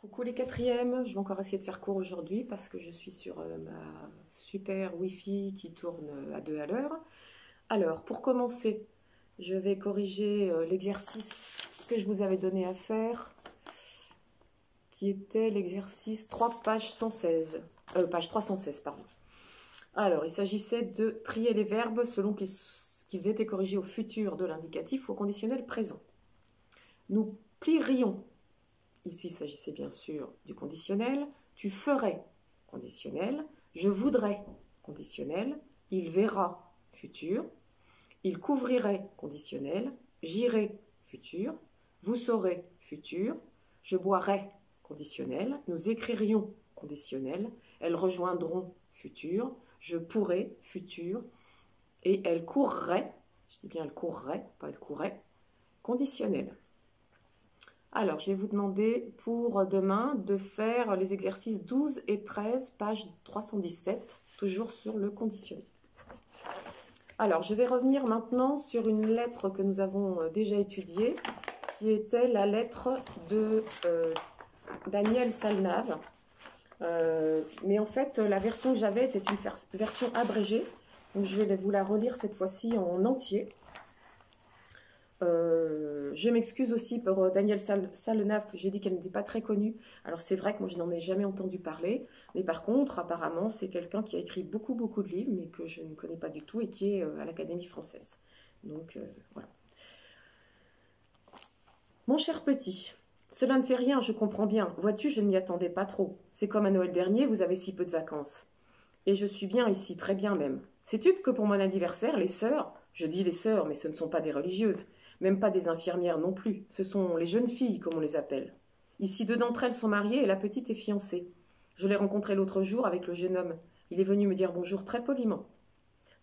Coucou les quatrièmes, je vais encore essayer de faire court aujourd'hui parce que je suis sur ma super Wi-Fi qui tourne à 2 à l'heure. Alors, pour commencer, je vais corriger l'exercice que je vous avais donné à faire, qui était l'exercice 3, page 116, page 316, pardon. Alors, il s'agissait de trier les verbes selon qu'ils étaient corrigés au futur de l'indicatif ou au conditionnel présent. Nous plierions. Ici, il s'agissait bien sûr du conditionnel. Tu ferais, conditionnel. Je voudrais, conditionnel. Il verra, futur. Il couvrirait, conditionnel. J'irai, futur. Vous saurez, futur. Je boirai, conditionnel. Nous écririons, conditionnel. Elles rejoindront, futur. Je pourrais, futur. Et elles courraient, je dis bien elles courraient, pas elles courraient, conditionnel. Alors, je vais vous demander pour demain de faire les exercices 12 et 13, page 317, toujours sur le conditionnel. Alors, je vais revenir maintenant sur une lettre que nous avons déjà étudiée, qui était la lettre de Daniel Salnave. Mais en fait, la version que j'avais était une version abrégée, donc je vais vous la relire cette fois-ci en entier. Je m'excuse aussi pour Daniel Salnave, j'ai dit qu'elle n'était pas très connue. Alors c'est vrai que moi je n'en ai jamais entendu parler, mais par contre apparemment c'est quelqu'un qui a écrit beaucoup de livres, mais que je ne connais pas du tout et qui est à l'Académie française. Donc voilà. Mon cher petit, cela ne fait rien, je comprends bien. Vois-tu, je ne m'y attendais pas trop. C'est comme à Noël dernier, vous avez si peu de vacances. Et je suis bien ici, très bien même. Sais-tu que pour mon anniversaire, les sœurs, je dis les sœurs, mais ce ne sont pas des religieuses, même pas des infirmières non plus, ce sont les jeunes filles, comme on les appelle. Ici, 2 d'entre elles sont mariées et la petite est fiancée. Je l'ai rencontrée l'autre jour avec le jeune homme. Il est venu me dire bonjour très poliment.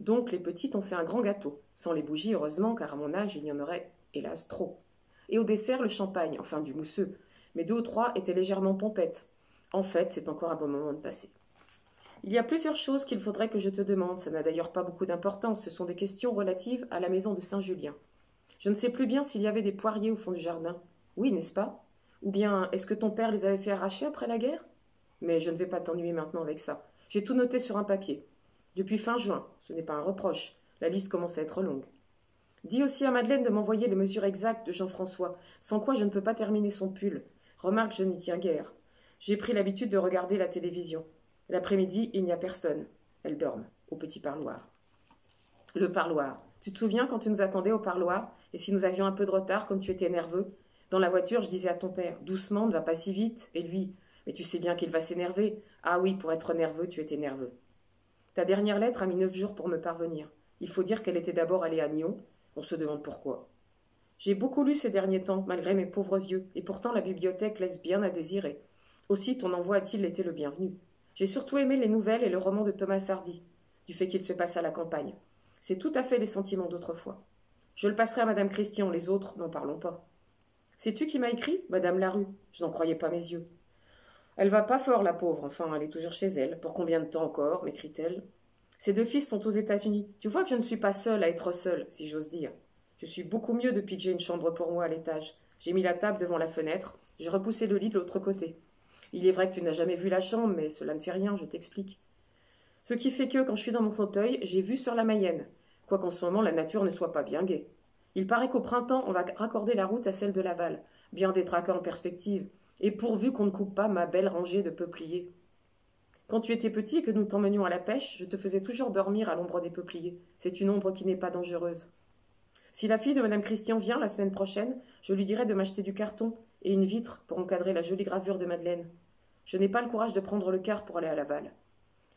Donc, les petites ont fait un grand gâteau, sans les bougies, heureusement, car à mon âge, il y en aurait, hélas, trop. Et au dessert, le champagne, enfin du mousseux. Mais 2 ou 3 étaient légèrement pompettes. En fait, c'est encore un bon moment de passer. Il y a plusieurs choses qu'il faudrait que je te demande, ça n'a d'ailleurs pas beaucoup d'importance, ce sont des questions relatives à la maison de Saint-Julien. Je ne sais plus bien s'il y avait des poiriers au fond du jardin. Oui, n'est-ce pas? Ou bien, est-ce que ton père les avait fait arracher après la guerre? Mais je ne vais pas t'ennuyer maintenant avec ça. J'ai tout noté sur un papier. Depuis fin juin, ce n'est pas un reproche. La liste commence à être longue. Dis aussi à Madeleine de m'envoyer les mesures exactes de Jean-François, sans quoi je ne peux pas terminer son pull. Remarque, je n'y tiens guère. J'ai pris l'habitude de regarder la télévision. L'après-midi, il n'y a personne. Elles dorment, au petit parloir. Le parloir. Tu te souviens quand tu nous attendais au parloir? Et si nous avions un peu de retard, comme tu étais nerveux? Dans la voiture, je disais à ton père, doucement, ne va pas si vite. Et lui, mais tu sais bien qu'il va s'énerver. Ah oui, pour être nerveux, tu étais nerveux. Ta dernière lettre a mis 9 jours pour me parvenir. Il faut dire qu'elle était d'abord allée à Nyon. On se demande pourquoi. J'ai beaucoup lu ces derniers temps, malgré mes pauvres yeux, et pourtant la bibliothèque laisse bien à désirer. Aussi, ton envoi a-t-il été le bienvenu. J'ai surtout aimé les nouvelles et le roman de Thomas Hardy, du fait qu'il se passe à la campagne. C'est tout à fait les sentiments d'autrefois. Je le passerai à Madame Christian, les autres, n'en parlons pas. Sais-tu qui m'a écrit? Madame Larue. Je n'en croyais pas mes yeux. Elle va pas fort, la pauvre, enfin, elle est toujours chez elle. Pour combien de temps encore? M'écrit-elle. Ses 2 fils sont aux États-Unis. Tu vois que je ne suis pas seule à être seule, si j'ose dire. Je suis beaucoup mieux depuis que j'ai une chambre pour moi à l'étage. J'ai mis la table devant la fenêtre, j'ai repoussé le lit de l'autre côté. Il est vrai que tu n'as jamais vu la chambre, mais cela ne fait rien, je t'explique. Ce qui fait que, quand je suis dans mon fauteuil, j'ai vue sur la Mayenne, quoiqu'en ce moment la nature ne soit pas bien gaie. Il paraît qu'au printemps, on va raccorder la route à celle de Laval, bien des tracas en perspective, et pourvu qu'on ne coupe pas ma belle rangée de peupliers. Quand tu étais petit et que nous t'emmenions à la pêche, je te faisais toujours dormir à l'ombre des peupliers. C'est une ombre qui n'est pas dangereuse. Si la fille de Madame Christian vient la semaine prochaine, je lui dirai de m'acheter du carton et une vitre pour encadrer la jolie gravure de Madeleine. Je n'ai pas le courage de prendre le car pour aller à Laval.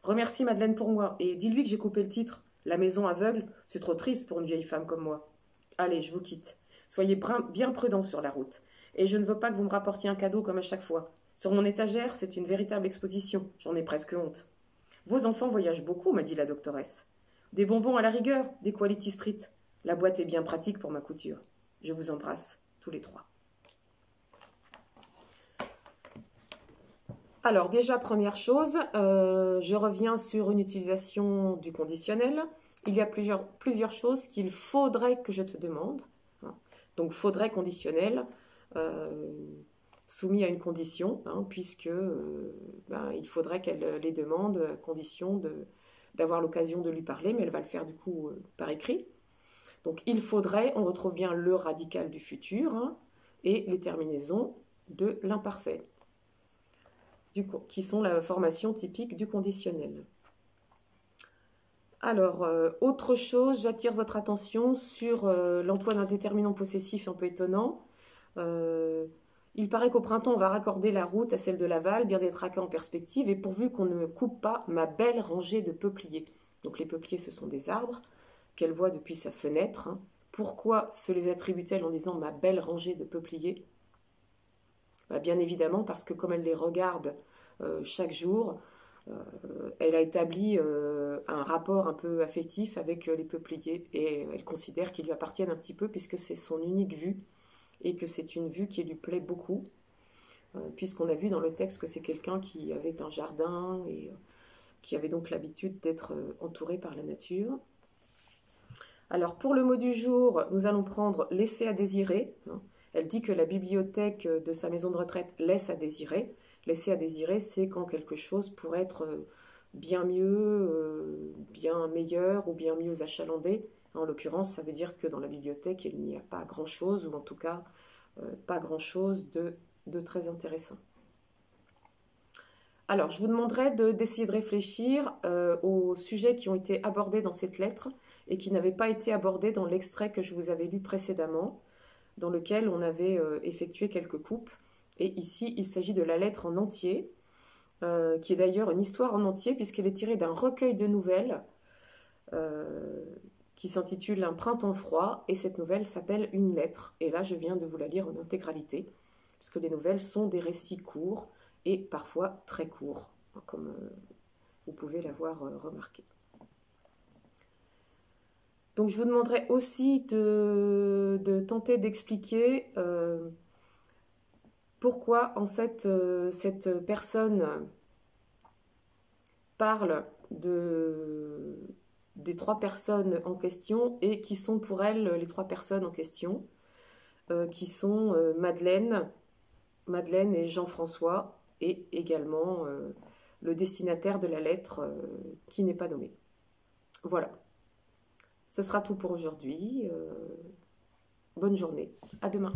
Remercie Madeleine pour moi et dis-lui que j'ai coupé le titre. La maison aveugle, c'est trop triste pour une vieille femme comme moi. Allez, je vous quitte. Soyez bien prudents sur la route. Et je ne veux pas que vous me rapportiez un cadeau comme à chaque fois. Sur mon étagère, c'est une véritable exposition. J'en ai presque honte. Vos enfants voyagent beaucoup, m'a dit la doctoresse. Des bonbons à la rigueur, des Quality Street. La boîte est bien pratique pour ma couture. Je vous embrasse, tous les 3. Alors déjà, première chose, je reviens sur une utilisation du conditionnel. Il y a plusieurs choses qu'il faudrait que je te demande. Donc, faudrait conditionnel. soumis à une condition, hein, puisque il faudrait qu'elle les demande à condition d'avoir l'occasion de lui parler, mais elle va le faire du coup par écrit. Donc il faudrait, on retrouve bien le radical du futur, hein, et les terminaisons de l'imparfait, qui sont la formation typique du conditionnel. Alors, autre chose, j'attire votre attention sur l'emploi d'un déterminant possessif un peu étonnant. Il paraît qu'au printemps, on va raccorder la route à celle de l'aval, bien détraquée en perspective, et pourvu qu'on ne me coupe pas ma belle rangée de peupliers. Donc les peupliers, ce sont des arbres qu'elle voit depuis sa fenêtre. Hein. Pourquoi se les attribue-t-elle en disant ma belle rangée de peupliers? Bien évidemment parce que comme elle les regarde chaque jour, elle a établi un rapport un peu affectif avec les peupliers et elle considère qu'ils lui appartiennent un petit peu puisque c'est son unique vue et que c'est une vue qui lui plaît beaucoup, puisqu'on a vu dans le texte que c'est quelqu'un qui avait un jardin et qui avait donc l'habitude d'être entouré par la nature. Alors pour le mot du jour, nous allons prendre « laisser à désirer ». Elle dit que la bibliothèque de sa maison de retraite laisse à désirer. Laisser à désirer, c'est quand quelque chose pourrait être bien mieux, bien meilleur ou bien mieux achalandé. En l'occurrence, ça veut dire que dans la bibliothèque, il n'y a pas grand-chose, ou en tout cas, pas grand-chose de très intéressant. Alors, je vous demanderai d'essayer de réfléchir aux sujets qui ont été abordés dans cette lettre et qui n'avaient pas été abordés dans l'extrait que je vous avais lu précédemment, dans lequel on avait effectué quelques coupes. Et ici, il s'agit de la lettre en entier, qui est d'ailleurs une histoire en entier, puisqu'elle est tirée d'un recueil de nouvelles qui s'intitule « Un printemps froid », et cette nouvelle s'appelle « Une lettre ». Et là, je viens de vous la lire en intégralité, puisque les nouvelles sont des récits courts, et parfois très courts, comme vous pouvez l'avoir remarqué. Donc je vous demanderai aussi de tenter d'expliquer pourquoi en fait cette personne parle des trois personnes en question et qui sont pour elle les trois personnes en question, qui sont Madeleine et Jean-François, et également le destinataire de la lettre qui n'est pas nommé. Voilà. Ce sera tout pour aujourd'hui. Bonne journée. À demain.